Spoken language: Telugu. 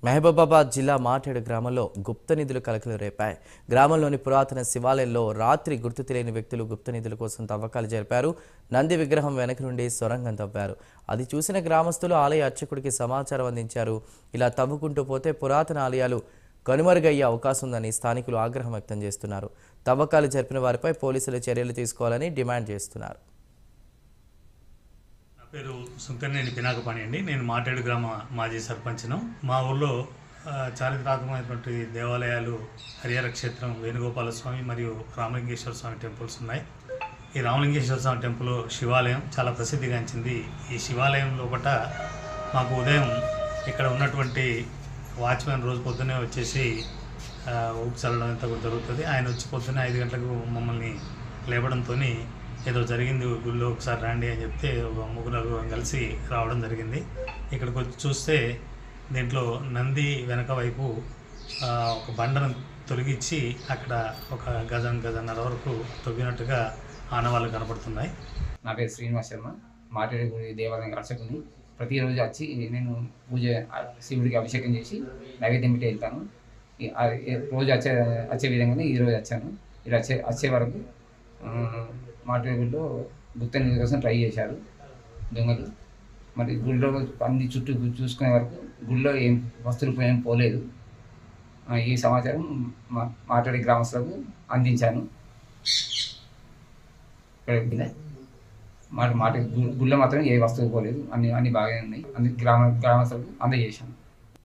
మహబూబాబాద్ జిల్లా మాటేడు గ్రామంలో గుప్త నిధులు కలకలు రేపాయి. గ్రామంలోని పురాతన శివాలయంలో రాత్రి గుర్తు తెలియని వ్యక్తులు గుప్త నిధుల కోసం తవ్వకాలు జరిపారు. నంది విగ్రహం వెనక నుండి సొరంగం తవ్వారు. అది చూసిన గ్రామస్తులు ఆలయ అర్చకుడికి సమాచారం అందించారు. ఇలా తవ్వుకుంటూ పోతే పురాతన ఆలయాలు కనుమరుగయ్యే అవకాశం ఉందని స్థానికులు ఆగ్రహం వ్యక్తం చేస్తున్నారు. తవ్వకాలు జరిపిన వారిపై పోలీసులు చర్యలు తీసుకోవాలని డిమాండ్ చేస్తున్నారు. పేరు సుంకర్నేని పినాకపాణి అండి. నేను మాటేడు గ్రామ మాజీ సర్పంచ్ను. మా ఊళ్ళో చారిత్రాత్మకమైనటువంటి దేవాలయాలు హరిహర క్షేత్రం, వేణుగోపాల స్వామి మరియు రామలింగేశ్వర స్వామి టెంపుల్స్ ఉన్నాయి. ఈ రామలింగేశ్వర స్వామి టెంపుల్ శివాలయం చాలా ప్రసిద్ధిగాంచింది. ఈ శివాలయం లోపల మాకు ఉదయం ఇక్కడ ఉన్నటువంటి వాచ్మెన్ రోజు పొద్దున్నే వచ్చేసి ఊపు చల్లడం ఎంత జరుగుతుంది. ఆయన వచ్చి పొద్దున్నే 5 గంటలకు మమ్మల్ని లేపడంతో ఏదో జరిగింది గుళ్ళో, ఒకసారి రండి అని చెప్తే ఒక ముగ్గురు కలిసి రావడం జరిగింది. ఇక్కడికి వచ్చి చూస్తే దీంట్లో నంది వెనక వైపు ఒక బండను తొలగించి అక్కడ ఒక గజన్నర వరకు తొవ్వినట్టుగా ఆనవాళ్ళు కనపడుతున్నాయి. నా పేరు శ్రీనివాస్ శర్మ, మాటేడు దేవాలయం అర్చకుని. ప్రతిరోజు వచ్చి నేను పూజ శివుడికి అభిషేకం చేసి నైవేద్యం పెట్టి వెళ్తాను. రోజు వచ్చే విధంగానే ఈరోజు వచ్చాను. ఇలా వచ్చే వరకు మాటేడులో గుప్త నిధి కోసం ట్రై చేశారు దొంగలు. మరి గుళ్ళో అన్ని చుట్టూ చూసుకునే వరకు గుళ్ళో ఏం వస్తువులు ఏం పోలేదు. ఈ సమాచారం మాటేడు గ్రామస్తులకు అందించాను. మాట గుళ్ళో మాత్రం ఏ వస్తువు పోలేదు, అన్ని బాగానే ఉన్నాయి. గ్రామస్తులకు అందజేశాను.